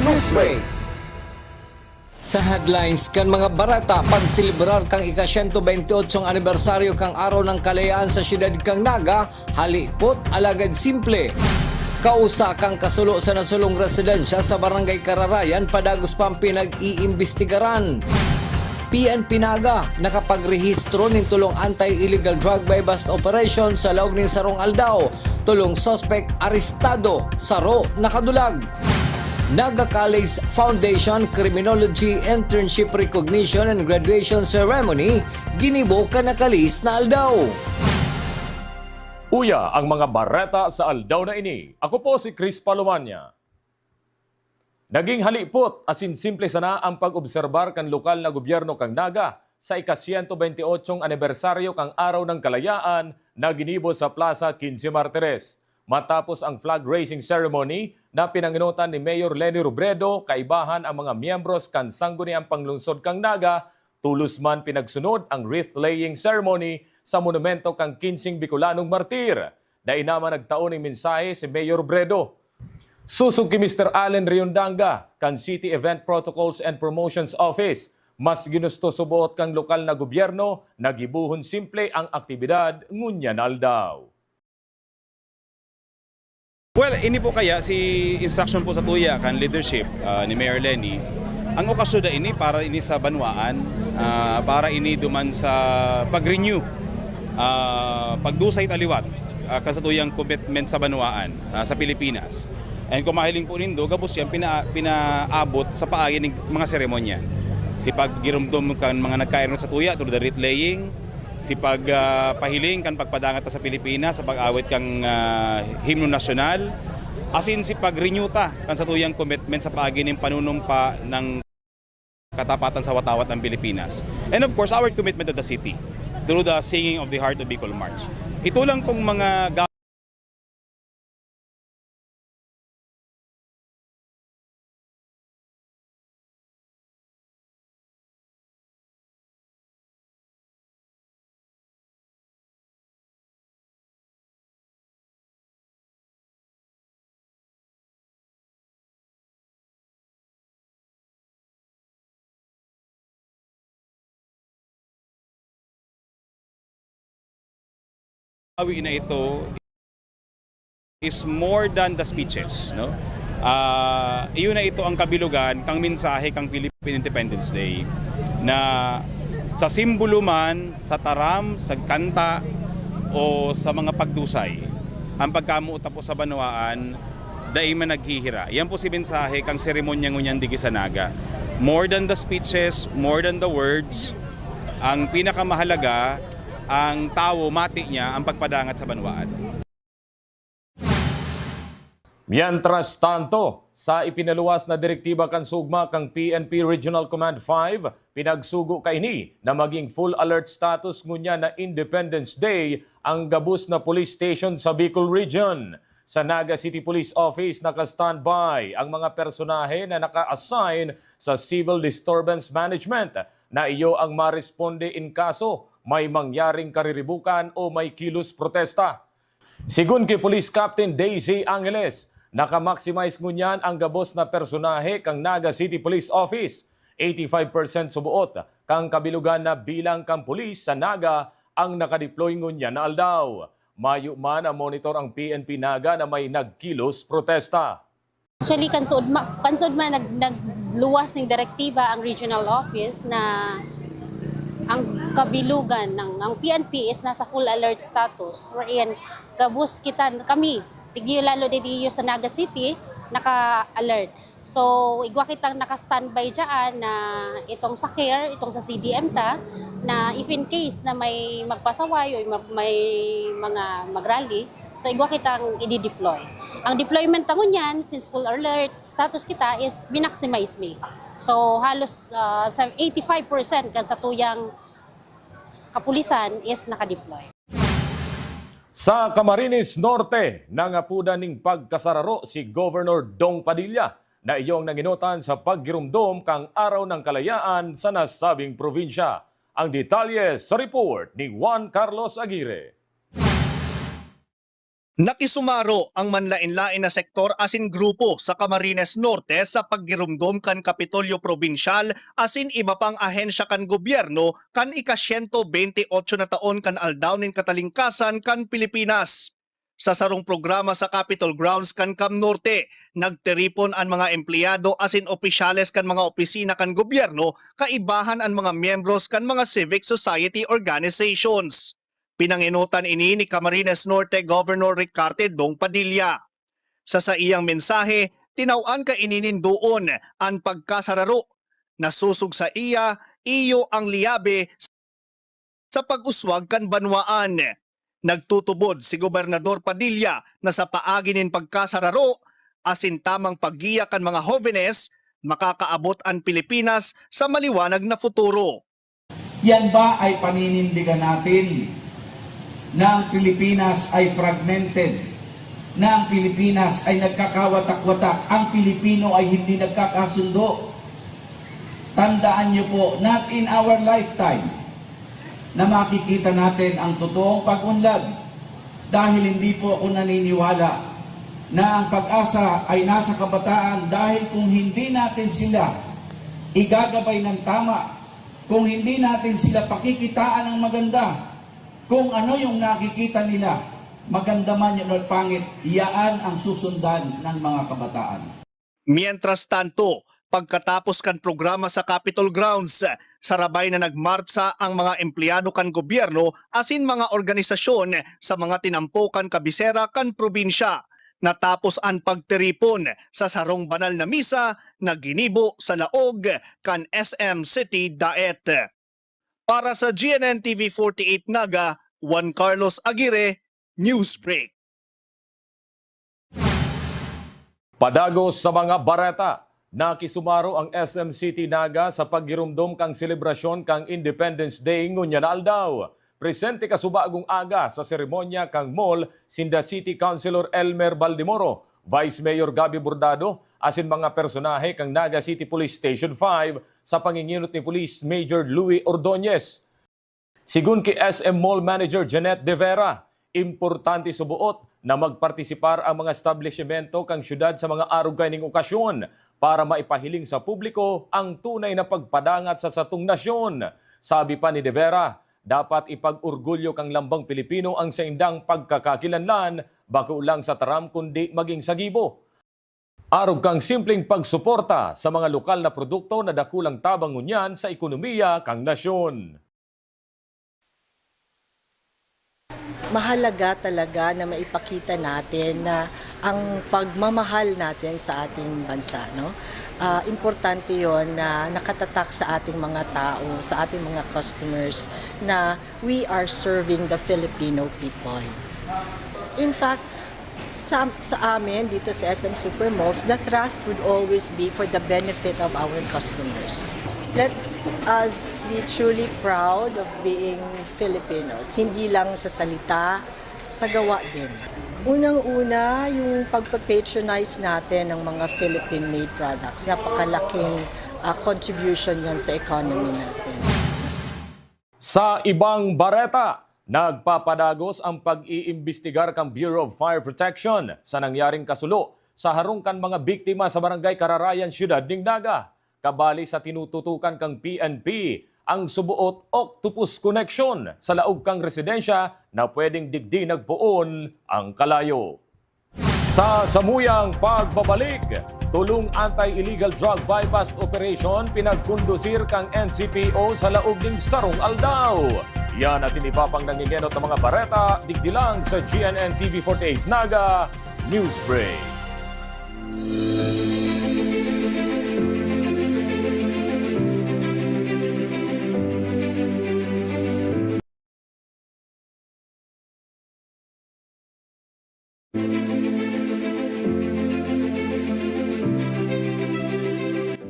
Newsbreak. Sa headlines kan mga barata pagsilibrar kang ika-128 anibersaryo kang Araw ng Kalayaan sa siyudad kang Naga, halipot alagad simple. Kausa kang kasulo sa nasulong residensya sa Barangay Kararayan padagos pang pinag-iimbestigaran. PNP Naga nakapagrehistro ning tulong anti-illegal drug buy bust operation sa laog ning Sarong Aldao. Tulong suspect arestado, saro nakadulag. Naga College Foundation Criminology Internship Recognition and Graduation Ceremony ginibo ka nakalis na Aldao. Uya ang mga bareta sa Aldao na ini. Ako po si Chris Palomania. Naging halipot asin simple sana ang pag-obserbar kan lokal na gobyerno kang Naga sa ika-128 anibersaryo kang Araw ng Kalayaan na ginibo sa Plaza 15 Martires. Matapos ang flag raising ceremony na pinanginutan ni Mayor Leni Robredo, kaibahan ang mga miyembros kan sangguniang panglungsod kang Naga, tulos man pinagsunod ang wreath-laying ceremony sa monumento kang 15 Bicolanong Martir. Dahil naman nagtaon ng mensahe si Mayor Robredo. Susog ki Mr. Allen Riondanga, kan City Event Protocols and Promotions Office. Mas ginusto subuot kang lokal na gobyerno, nagibuhon simple ang aktibidad ngunya na Aldao. Well, ini po kaya si instruction po sa tuya kan leadership ni Mayor Leni. Ang okasyon na ini para ini sa banwaan, para ini duman sa pag-renew, pagdusay taliwat kasatuyang commitment sa banwaan sa Pilipinas. And kung mahiling po nindo, gabos yan pinaabot sa paagi ng mga seremonya. Si paggirumdum kan mga nagkairot sa tuya through the wreath laying, si pagpahiling kan pagpadangat sa Pilipinas sa pag-awit kang himno nasyonal, asin si pagrenyuta kan sa tuyang commitment sa paagi ng panunumpa ng katapatan sa watawat ng Pilipinas. And of course, our commitment to the city through the Singing of the Heart of Bicol March. Ito lang pong mga gawin na ito is more than the speeches, no? Iyon na ito ang kabilugan kang mensahe kang Philippine Independence Day na sa simbolo man, sa taram, sa kanta o sa mga pagdusay, ang pagkamuot po sa banwaan dahil man naghihira. Yan po si mensahe kang seremonya ngunyan digi sa Naga. More than the speeches, more than the words, ang pinakamahalaga ang tao, mati niya, ang pagpadangat sa banwaan. Mientras tanto, sa ipinaluwas na direktiba kan sugma kang PNP Regional Command 5, pinagsugo kaini na maging full alert status ngunya na Independence Day ang gabus na police station sa Bicol Region. Sa Naga City Police Office naka-standby ang mga personahe na naka-assign sa Civil Disturbance Management na iyo ang maresponde in kaso may mangyaring kariribukan o may kilos protesta. Sigun kay Police Captain Daisy Angeles, naka-maximize ngunyan ang gabos na personahe kang Naga City Police Office. 85% subuot kang kabilugan na bilang kang pulis sa Naga ang nakadeploy ngunyan na Aldao. Mayo man ang monitor ang PNP Naga na may nagkilos protesta. Actually, kansod man nagluwas ng direktiba ang regional office na ang kabilugan ng ang PNP is nasa full alert status. Wherein gabus kami tigyo lalo dito sa Naga City naka-alert. So igwa kitang naka-standby diyan na itong sa CARE, itong sa CDM na if in case na may magpasaway o may mga magrally, so igwa kitang i-deploy. Ang deployment tangon yan, since full alert status kita is binaximize me. So halos 85% kan sa tuyang kapulisan is nakadeploy. Sa Camarines Norte, nangapuda ning pagkasararo si Governor Dong Padilla na iyong nanginutan sa paggirumdom kang Araw ng Kalayaan sa nasabing probinsya. Ang detalye sa report ni Juan Carlos Aguirre. Nakisumaro ang manlain-lain na sektor asin grupo sa Camarines Norte sa paggirumdom kan Kapitolyo Probinsyal asin iba pang ahensya kan gobyerno kan ika-128 na taon kan aldawnin katalingkasan kan Pilipinas. Sa sarong programa sa Capitol Grounds kan Cam Norte, nagteripon ang mga empleyado asin opisyales kan mga opisina kan gobyerno kaibahan ang mga miyembros kan mga civic society organizations. Pinanginutan ini ni Camarines Norte Governor Ricarte Dong Padilla. Sa iyang mensahe, tinawan ka ininin doon ang pagkasararo. Nasusog sa iyo ang liyabe sa pag-uswag kan banwaan. Nagtutubod si Gobernador Padilla na sa paaginin pagkasararo, asin tamang paggiya kan mga jóvenes, makakaabot ang Pilipinas sa maliwanag na futuro. Yan ba ay paninindigan natin na ang Pilipinas ay fragmented, na ang Pilipinas ay nagkakawatak-watak, ang Pilipino ay hindi nagkakasundo? Tandaan niyo po, not in our lifetime na makikita natin ang totoong pag-unlad, dahil hindi po ako naniniwala na ang pag-asa ay nasa kabataan, dahil kung hindi natin sila igagabay ng tama, kung hindi natin sila pakikitaan ng maganda, kung ano yung nakikita nila, maganda man yun o pangit, iyaan ang susundan ng mga kabataan. Mientras tanto, pagkatapos kan programa sa Capitol Grounds, sarabay na nagmartsa ang mga empleyado kan gobyerno asin mga organisasyon sa mga tinampukan kabisera kan probinsya. Natapos ang pagtiripon sa sarong banal na misa na ginibo sa laog kan SM City Daet. Para sa GNN TV 48 Naga, Juan Carlos Aguirre, Newsbreak. Padagos sa mga bareta, nakisumaro ang SM City Naga sa paggirumdom kang selebrasyon kang Independence Day ngunya na aldaw. Presente kasubagong aga sa seremonya kang mall sinda City Councilor Elmer Baldimoro, Vice Mayor Gabi Bordado, asin mga personahe kang Naga City Police Station 5 sa panginginot ni Police Major Louis Ordonez. Sigun kay SM Mall Manager Janet De Vera, importante subuot na magpartisipar ang mga establishmento kang syudad sa mga arog kaining okasyon para maipahiling sa publiko ang tunay na pagpadangat sa satong nasyon. Sabi pa ni De Vera, dapat ipag-urgulyo kang lambang Pilipino ang saindang pagkakakilanlan, bako lang sa taram kundi maging sagibo. Arog kang simpleng pagsuporta sa mga lokal na produkto na dakulang tabang ngunyan sa ekonomiya kang nasyon. Mahalaga talaga na maipakita natin na ang pagmamahal natin sa ating bansa, no? Importante yon na nakatatak sa ating mga tao, sa ating mga customers, na we are serving the Filipino people. In fact, sa amin dito sa SM Supermalls, the trust would always be for the benefit of our customers. Let us be truly proud of being Filipinos, hindi lang sa salita, sa gawa din. Unang-una, yung pagpapatronize natin ng mga Philippine-made products. Napakalaking contribution yan sa economy natin. Sa ibang bareta, nagpapadagos ang pag-iimbestigar kang Bureau of Fire Protection sa nangyaring kasulo sa harungkan mga biktima sa Barangay Kararayan, Siyudad ning Naga. Kabali sa tinututukan kang PNP ang subuot Octopus Connection sa laog kang residensya na pwedeng digdi nagpuon ang kalayo. Sa samuyang pagbabalik, tulong anti-illegal drug bypass operation pinagkundusir kang NCPO sa laog ning sarong aldaw. Yan ang sinipapang nangingenot ng mga bareta, digdi lang sa GNN TV 48 Naga Newsbreak.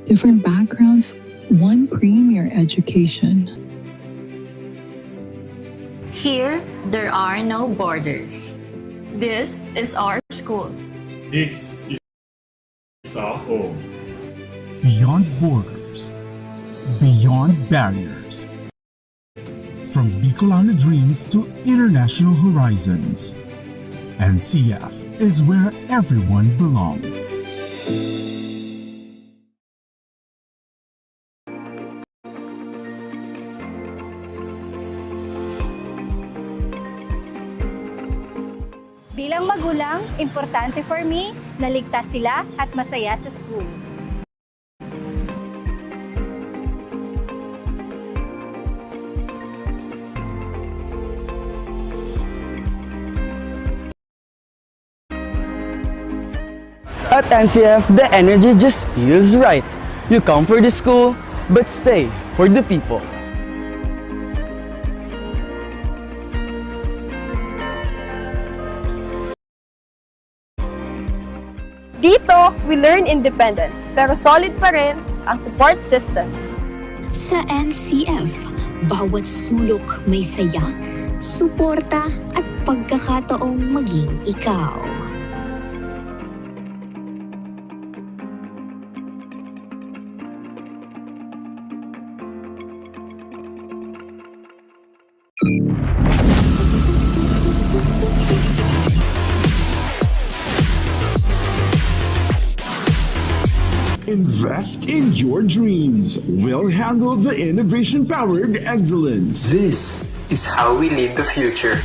Different backgrounds, one premier education. Here, there are no borders. This is our school. This is our home. Beyond borders, beyond barriers. From Bicolano dreams to international horizons, NCF is where everyone belongs. Bilang magulang, importante for me na ligtas sila at masaya sa school. At NCF, the energy just feels right. You come for the school, but stay for the people. Dito, we learn independence, pero solid pa rin ang support system. Sa NCF, bawat sulok may saya, suporta at pagkakataong maging ikaw. Invest in your dreams. We'll handle the innovation-powered excellence. This is how we lead the future.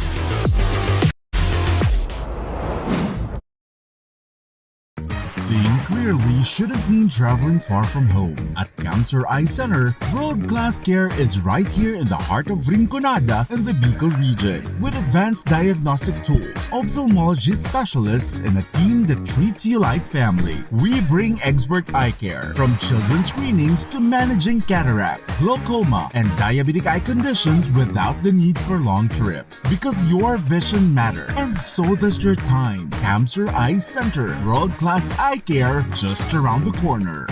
Seeing clearly shouldn't mean traveling far from home. At Cancer Eye Center, world-class care is right here in the heart of Rinconada and the Bicol region. With advanced diagnostic tools, ophthalmology specialists, and a team that treats you like family, we bring expert eye care. From children's screenings to managing cataracts, glaucoma, and diabetic eye conditions without the need for long trips. Because your vision matters, and so does your time. Cancer Eye Center, world-class eye care just around the corner.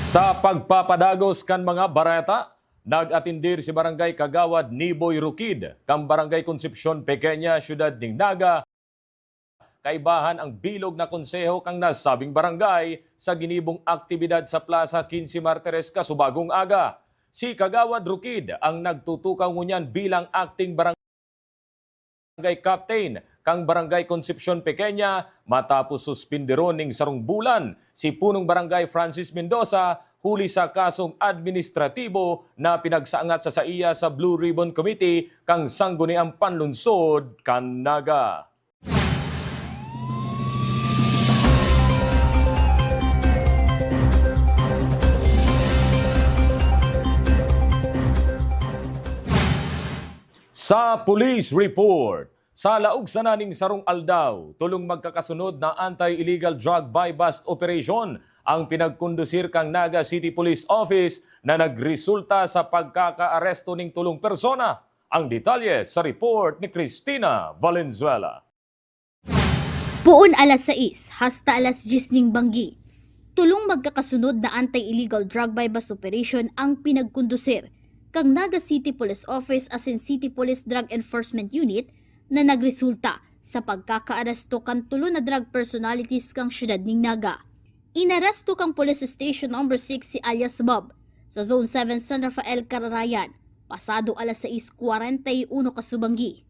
Sa pagpapadagos kan mga barata, nag-atindir si Barangay Kagawad Niboy Rukid, kang Barangay Concepcion Pequeña, Syudad ng Naga. Kaibahan ang bilog na konseho kang nasabing barangay sa ginibong aktibidad sa Plaza 15 Martires kasubagong aga. Si Kagawad Rukid ang nagtutukaw ngunyan bilang acting barangay Captain kang Barangay Concepcion Pequeña matapos suspinderon ning sarong bulan si punong Barangay Francis Mendoza huli sa kasong administratibo na pinagsaangat sa iya sa Blue Ribbon Committee kang sangguniang panlunsod kan Naga. Sa police report, sa laog sa naning sarong aldaw, tulong magkakasunod na anti-illegal drug buy-bust operation ang pinagkondusir kang Naga City Police Office na nagresulta sa pagkakaaresto ning tulong persona. Ang detalye sa report ni Cristina Valenzuela. Puon alas 6 hasta alas 10 ning banggi. Tulong magkakasunod na anti-illegal drug buy-bust operation ang pinagkondusir kang Naga City Police Office as in City Police Drug Enforcement Unit na nagresulta sa pagkakaaresto kan tulo na drug personalities kang syudad ning Naga. Inaresto kang Police Station No. 6 si alias Bob sa Zone 7 San Rafael, Cararayan, pasado alas 6:41 kasubanggi.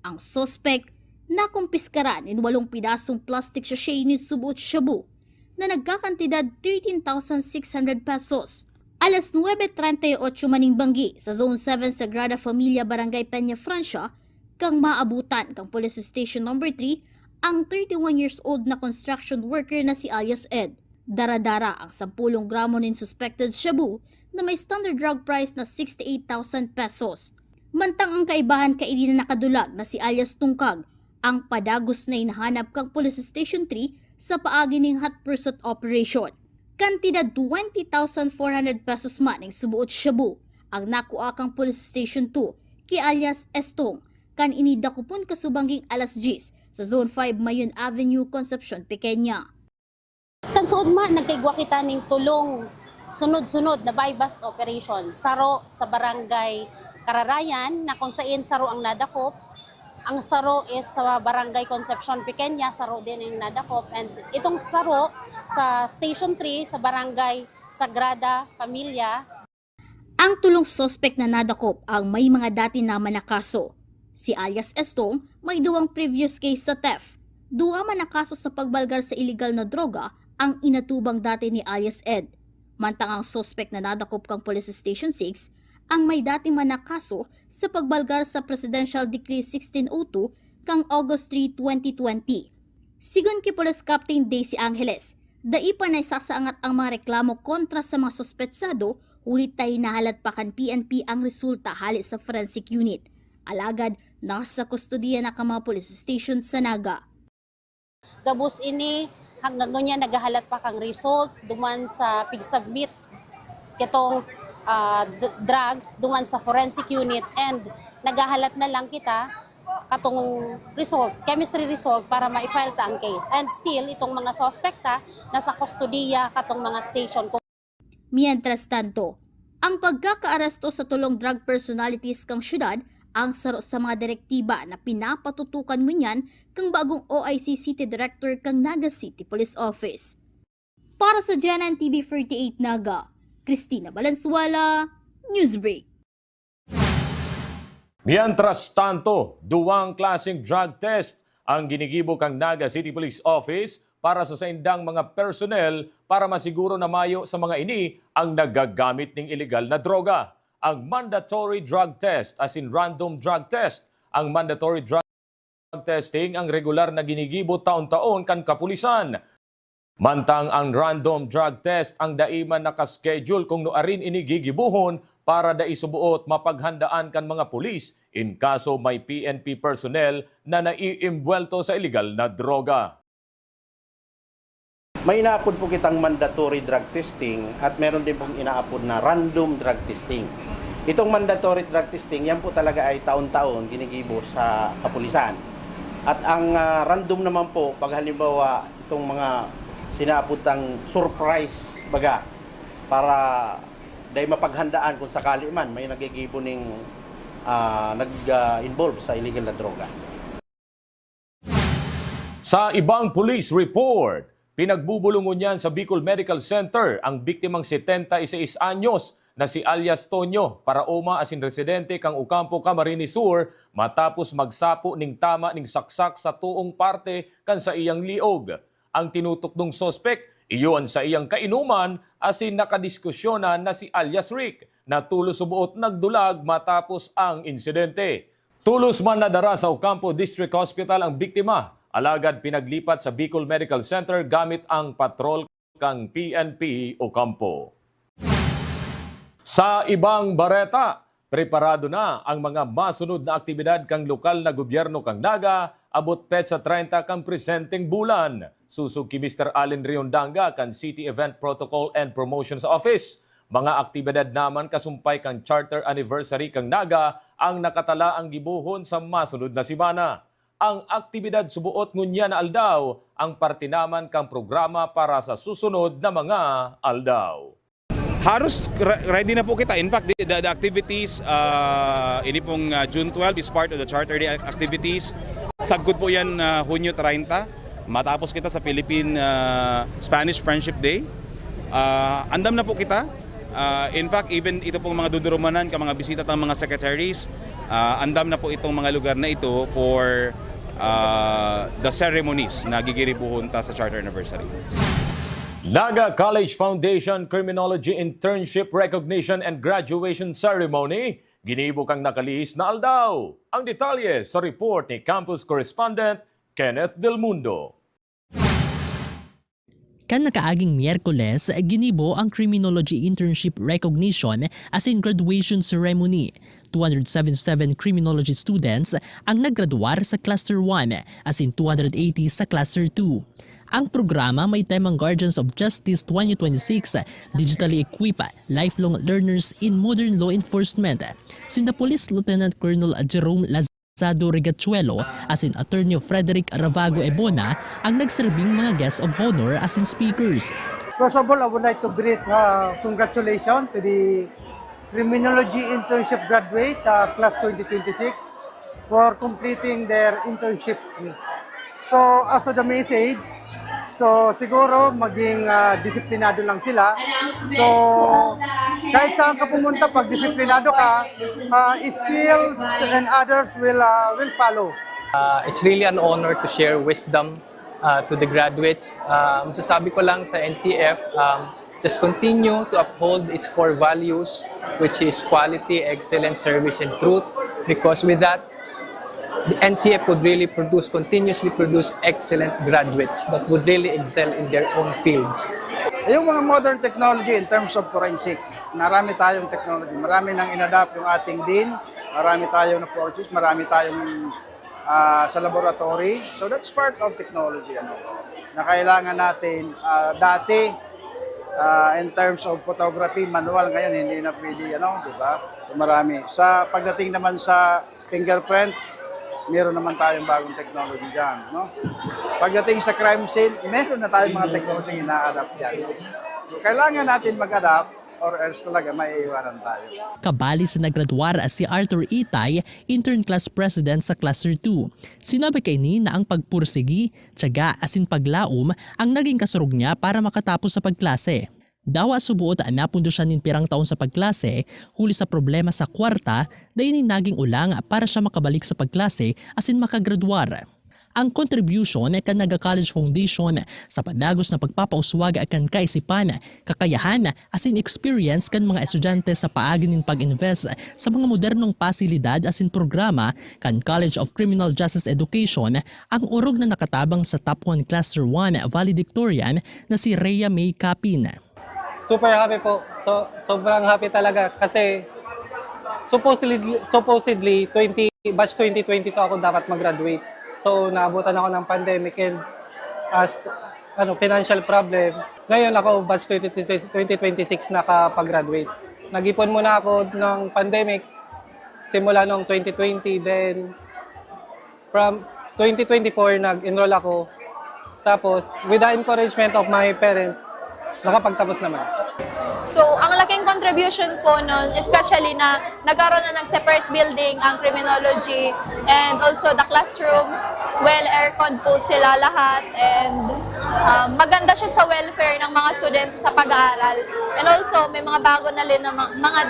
Ang suspect nakumpiskaran in 8 pidasong plastic sachet ni subuot shabu na nagkakantidad 13,600 pesos. Alas 9:38 maning banggi sa Zone 7 Sagrada Familia, Barangay Peña Francia, kang maabutan kang Police Station No. 3 ang 31 years old na construction worker na si alias Ed. Daradara ang 10 gramo nin suspected shabu na may standard drug price na 68,000 pesos. Mantang ang kaibahan kaili na nakadulag na si alias Tungkag, ang padagos na inahanap kang Police Station 3 sa paagi ning hot pursuit operation. Kantidad 20,400 pesos man ng subuot shabu ang nakuha kang Police Station 2 ki alias Estong kan inidakupon kasubangging alas 10 sa Zone 5 Mayon Avenue, Concepcion Pequeña. Kan suod man nagkaigwa kita ning tulong sunod-sunod na buy-bust operation saro sa Barangay Cararayan na kung saan saro ang nadakop. Ang saro is sa Barangay Concepcion Pequeña, saro din ang nadakop. And itong saro sa Station 3 sa Barangay Sagrada Familia. Ang tulong suspect na nadakop ang may mga dati naman na kaso. Si alias Estong may 2 previous case sa theft. 2 man na kaso sa pagbalgar sa illegal na droga ang inatubang dati ni alias Ed. Mantang ang suspect na nadakop kang Police Station 6 ang may dati man na kaso sa pagbalgar sa Presidential Decree 1602 kang August 3, 2020. Sigon kay Police Captain Daisy Angeles, dai pa na isasaangat ang mga reklamo kontra sa mga suspetsado, ulit tay nahalat pa kan PNP ang resulta hali sa forensic unit. Alagad, nasa kustodiya na ka mga police station sa Naga. Gabos ini, hanggang niya nagahalat pa kang result, duman sa pig-submit kitong drugs, duman sa forensic unit, and nagahalat na lang kita katong result, chemistry result para ma-file ta ang case. And still, itong mga sospekta nasa kustodiya katong mga station. Mientras tanto, ang pagkakaaresto sa tulong drug personalities kang syudad ang saro sa mga direktiba na pinapatutukan mo niyan kang bagong OIC City Director kang Naga City Police Office. Para sa GNN TV 48 Naga, Cristina Valenzuela, Newsbreak. Mientras tanto, 2 klaseng drug test ang ginigibo kang Naga City Police Office para sa saindang mga personnel para masiguro na mayo sa mga ini ang nagagamit ng illegal na droga. Ang mandatory drug test as in random drug test. Ang mandatory drug testing ang regular na ginigibo taon-taon kan kapulisan. Mantang ang random drug test ang daiman nakaschedule kung noarin ini gigibuhon para daisubuot mapaghandaan kan mga pulis in kaso may PNP personnel na naiimbwelto sa illegal na droga. May inaapod po kitang mandatory drug testing at meron din pong inaapod na random drug testing. Itong mandatory drug testing, yan po talaga ay taon-taon ginigibo sa kapulisan. At ang random naman po, pag halimbawa itong mga sinaaputang surprise baga para dahil mapaghandaan kung sakali man may nagigibo ning nag-involve sa illegal na droga. Sa ibang police report, pinagbubulungon niyan sa Bicol Medical Center ang biktimang 76 anyos na si alias Tonyo para uma asin residente kang Ocampo, Camarines Sur matapos magsapo ning tama ning saksak sa tuong parte kan sa iyang liog. Ang tinutok ng sospek, iyon sa iyang kainuman asin nakadiskusyonan na si alias Rick na tulos subuot nagdulag matapos ang insidente. Tulos man nadara sa Ocampo District Hospital ang biktima, alagad pinaglipat sa Bicol Medical Center gamit ang patrol kang PNP Ocampo. Sa ibang bareta, preparado na ang mga masunod na aktibidad kang lokal na gobyerno kang Naga, abot petsa 30 kang presenting bulan. Susug ki Mr. Allen Riondanga kan City Event Protocol and Promotions Office. Mga aktibidad naman kasumpay kang Charter Anniversary kang Naga ang nakatala ang gibuhon sa masunod na simana. Ang aktibidad subuot ngunya na aldaw ang parte naman kang programa para sa susunod na mga aldaw. Halos ready na po kita. In fact, the activities, ini pong June 12 is part of the Charter Day activities. Sagod po yan Hunyo 30. Matapos kita sa Philippine Spanish Friendship Day. Andam na po kita. In fact, even ito pong mga dudurumanan, mga bisita ng mga secretaries, andam na po itong mga lugar na ito for the ceremonies na gigiribuhon ta sa Charter Anniversary. Naga College Foundation Criminology Internship Recognition and Graduation Ceremony, ginibo kang nakalihis na aldaw. Ang detalye sa report ni Campus Correspondent Kenneth Del Mundo. Kan nakaaging Miyerkules, ginibo ang Criminology Internship Recognition as in graduation ceremony. 277 criminology students ang naggraduar sa Cluster 1 as in 280 sa Cluster 2. Ang programa may temang Guardians of Justice 2026, Digitally Equipped Lifelong Learners in Modern Law Enforcement. Sina Police Lieutenant Colonel Jerome Lazado Regachuelo as in Attorney Frederick Ravago Ebona ang nagserbing mga guests of honor as in speakers. First of all, I would like to greet congratulations to the Criminology Internship graduate class 2026 for completing their internship. So as to the message, So siguro maging disiplinado lang sila. So kahit saan ka pumunta, pag disiplinado ka, skills and others will follow. It's really an honor to share wisdom to the graduates. Masasabi ko lang sa NCF, just continue to uphold its core values, which is quality, excellence, service, and truth. Because with that, the NCF would really continuously produce excellent graduates that would really excel in their own fields. Yung mga modern technology in terms of forensic, marami tayong technology. Marami nang inadapt yung ating dean, marami tayong na-purchase, marami tayong sa laboratory. So that's part of technology na kailangan natin. Dati, in terms of photography, manual, ngayon hindi na pwede, di ba? So, marami. Sa pagdating naman sa fingerprint, meron naman tayong bagong technology dyan. No? Pagdating sa crime scene, meron na tayong mga technology na ina-adapt yan. Kailangan natin mag-adapt or else talaga maiiwanan tayo. Kabali sa naggraduar si Arthur Itay, intern class president sa Cluster 2. Sinabi kay ni na ang pagpursigi, tiyaga asin paglaom ang naging kasurog niya para makatapos sa pagklase. Dawa subuot na pundo siya nin pirang taon sa pagklase, huli sa problema sa kwarta, dahil naging ulang para siya makabalik sa pagklase asin makagraduar. Ang contribution kan Naga College Foundation sa padagos na pagpapauswag akan kaisipan, kakayahan asin experience kan mga estudyante sa paagi nin pag-invest sa mga modernong pasilidad asin programa kan College of Criminal Justice Education ang urog na nakatabang sa Top 1 Cluster 1 valedictorian na si Rhea May Capin. Super happy po. Sobrang happy talaga kasi supposedly batch 2022 ako dapat mag-graduate. So naabutan ako ng pandemic and as financial problem. Ngayon ako batch 2026 nakapag-graduate. Nag-ipon muna ako ng pandemic simula noong 2020, then from 2024 nag-enroll ako. Tapos with the encouragement of my parents, nakapagtapos naman. So, ang laking contribution po nun, especially na nagkaroon na ng separate building ang criminology and also the classrooms, well aircon po sila lahat and maganda siya sa welfare ng mga students sa pag-aaral. And also, may mga bago na rin na mga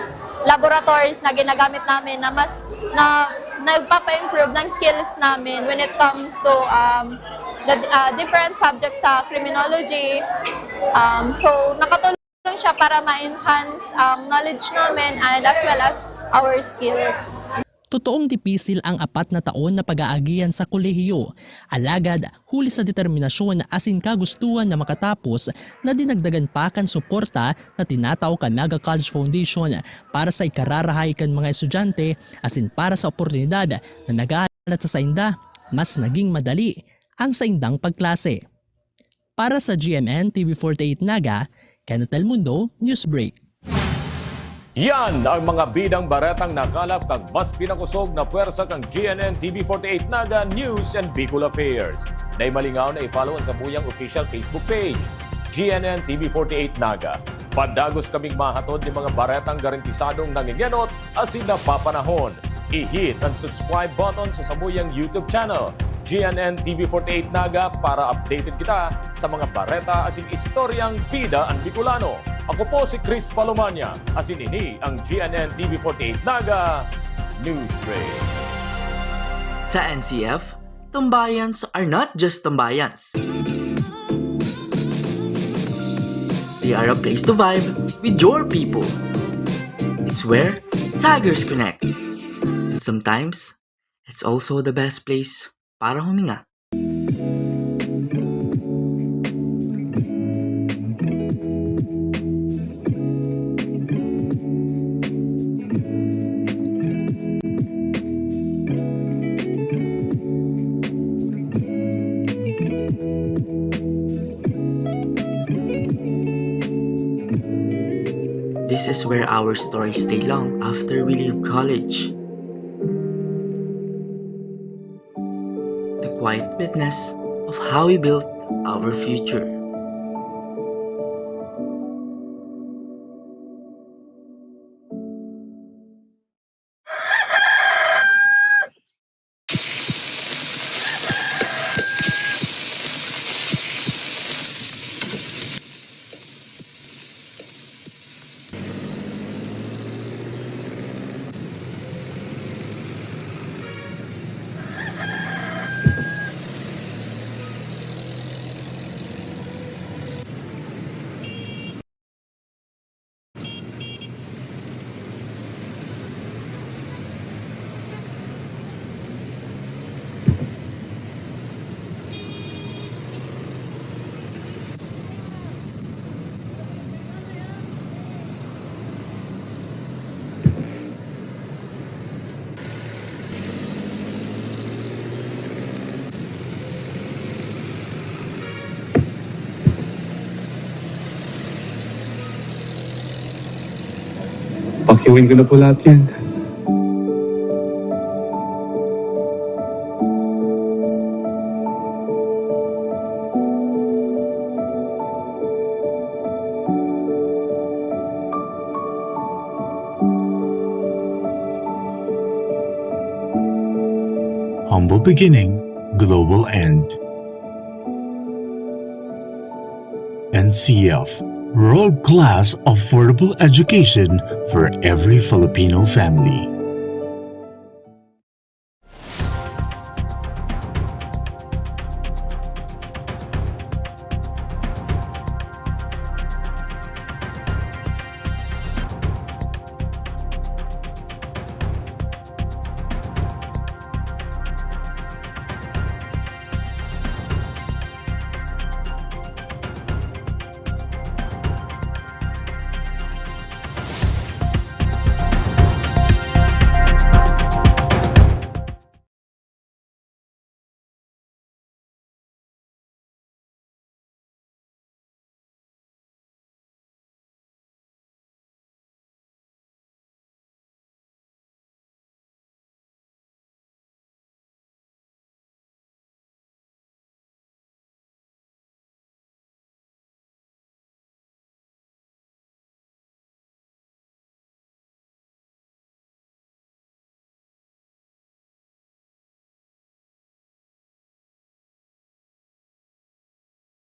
laboratories na ginagamit namin na mas nagpapa-improve ng skills namin when it comes to the different subjects sa criminology. So, nakatulong siya para ma-enhance ang knowledge namin and as well as our skills. Totoong dipisil ang 4 na taon na pag-aagian sa kolehiyo. Alagad, huli sa determinasyon asin kagustuhan na makatapos na dinagdagan pa kan suporta na tinataw kan Naga College Foundation para sa ikararahay kan mga estudyante asin para sa oportunidad na nag-aaral sa sainda, mas naging madali ang saindang pagklase. Para sa GMN TV48 Naga, Kenneth El Mundo, Newsbreak. Yan ang mga bidang baretang nakalap kag mas pinakusog na puwersa kang GNN TV48 Naga News and Bicol Affairs. Nay malingaw na i-follow ang Sabuyang official Facebook page, GNN TV48 Naga. Padagos kaming mahatod ni mga baretang garantisadong nangingenot asin napapanahon. I-hit ang subscribe button sa Sabuyang YouTube channel, GNN TV48 Naga, para updated kita sa mga bareta asin istoryang bida ang Bicolano. Ako po si Chris Palomania, asin ini ang GNN TV48 Naga Newsbreak. Sa NCF, tambayans are not just tambayans. They are a place to vibe with your people. It's where Tigers connect. And sometimes, it's also the best place para huminga. This is where our stories stay long after we leave college. The quiet witness of how we built our future. Titiwin ko na po lahat yan. Humble beginning, global end. NCF, world-class affordable education for every Filipino family.